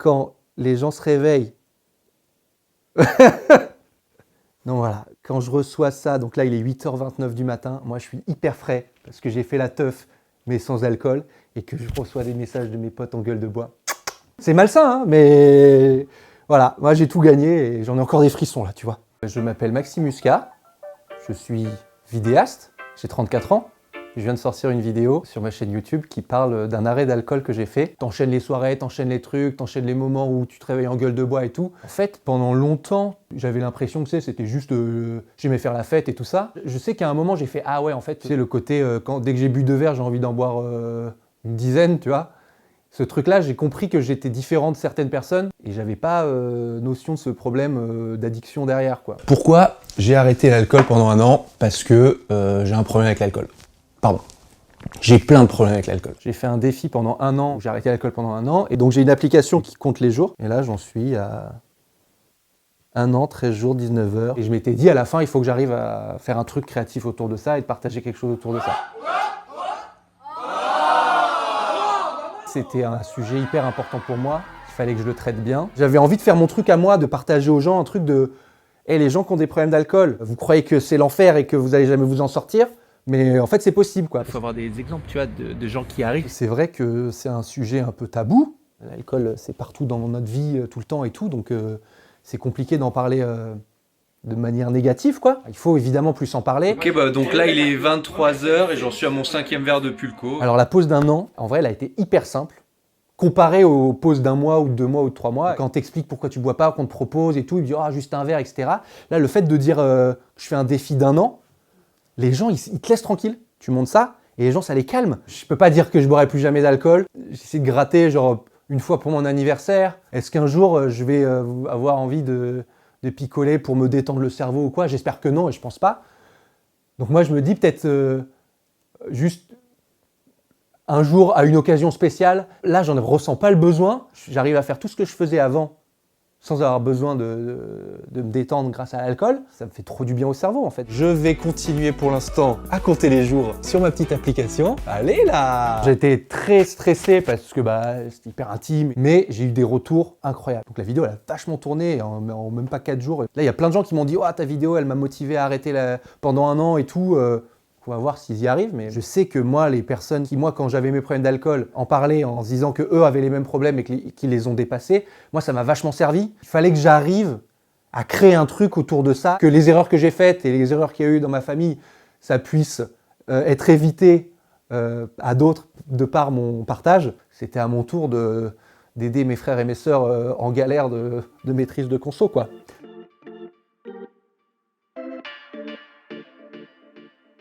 quand les gens se réveillent. Donc voilà, quand je reçois ça, donc là il est 8h29 du matin, moi je suis hyper frais parce que j'ai fait la teuf mais sans alcool et que je reçois des messages de mes potes en gueule de bois. C'est malsain, hein, mais voilà, moi j'ai tout gagné et j'en ai encore des frissons là, tu vois. Je m'appelle Maxime Muscat, je suis vidéaste, j'ai 34 ans. Je viens de sortir une vidéo sur ma chaîne YouTube qui parle d'un arrêt d'alcool que j'ai fait. T'enchaînes les soirées, t'enchaînes les trucs, t'enchaînes les moments où tu te réveilles en gueule de bois et tout. En fait, pendant longtemps, j'avais l'impression que c'était juste j'aimais faire la fête et tout ça. Je sais qu'à un moment, j'ai fait ah ouais, en fait, tu sais, le côté dès que j'ai bu 2 verres, j'ai envie d'en boire une dizaine, tu vois. Ce truc-là, j'ai compris que j'étais différent de certaines personnes et j'avais pas notion de ce problème d'addiction derrière, quoi. Pourquoi j'ai arrêté l'alcool pendant 1 an? Parce que j'ai un problème avec l'alcool. Pardon. J'ai plein de problèmes avec l'alcool. J'ai fait un défi pendant 1 an, j'ai arrêté l'alcool pendant 1 an, et donc j'ai une application qui compte les jours, et là j'en suis à 1 an, 13 jours, 19 heures, et je m'étais dit à la fin, il faut que j'arrive à faire un truc créatif autour de ça et de partager quelque chose autour de ça. C'était un sujet hyper important pour moi, il fallait que je le traite bien. J'avais envie de faire mon truc à moi, de partager aux gens un truc de « Hey, les gens qui ont des problèmes d'alcool, vous croyez que c'est l'enfer et que vous allez jamais vous en sortir ?» Mais en fait, c'est possible, quoi. Il faut avoir des exemples, tu vois, de gens qui arrivent. C'est vrai que c'est un sujet un peu tabou. L'alcool, c'est partout dans notre vie, tout le temps et tout, donc c'est compliqué d'en parler de manière négative, quoi. Il faut évidemment plus en parler. Ok, bah donc là, il est 23h et j'en suis à mon 5e verre de Pulco. Alors la pause d'1 an, en vrai, elle a été hyper simple. Comparé aux pauses d'1 mois ou de 2 mois ou de 3 mois, quand t'expliques pourquoi tu bois pas, qu'on te propose et tout, ils disent « Ah, juste un verre, etc. » Là, le fait de dire que je fais un défi d'1 an, les gens, ils te laissent tranquille. Tu montes ça, et les gens, ça les calme. Je peux pas dire que je boirai plus jamais d'alcool. J'essaie de gratter, genre, une fois pour mon anniversaire. Est-ce qu'un jour, je vais avoir envie de picoler pour me détendre le cerveau ou quoi? J'espère que non, et je pense pas. Donc moi, je me dis peut-être juste un jour, à une occasion spéciale, là, j'en ressens pas le besoin. J'arrive à faire tout ce que je faisais avant, sans avoir besoin de me détendre grâce à l'alcool. Ça me fait trop du bien au cerveau, en fait. Je vais continuer pour l'instant à compter les jours sur ma petite application. Allez là! J'étais très stressé parce que c'était hyper intime, mais j'ai eu des retours incroyables. Donc la vidéo, elle a vachement tourné en même pas 4 jours. Là, il y a plein de gens qui m'ont dit « Oh, ta vidéo, elle m'a motivé à arrêter pendant 1 an et tout. On va voir s'ils y arrivent, mais je sais que moi, les personnes qui, moi, quand j'avais mes problèmes d'alcool, en parlaient en se disant qu'eux avaient les mêmes problèmes et qu'ils les ont dépassés, moi, ça m'a vachement servi. Il fallait que j'arrive à créer un truc autour de ça, que les erreurs que j'ai faites et les erreurs qu'il y a eu dans ma famille, ça puisse être évité à d'autres de par mon partage. C'était à mon tour d'aider mes frères et mes sœurs en galère de maîtrise de conso, quoi.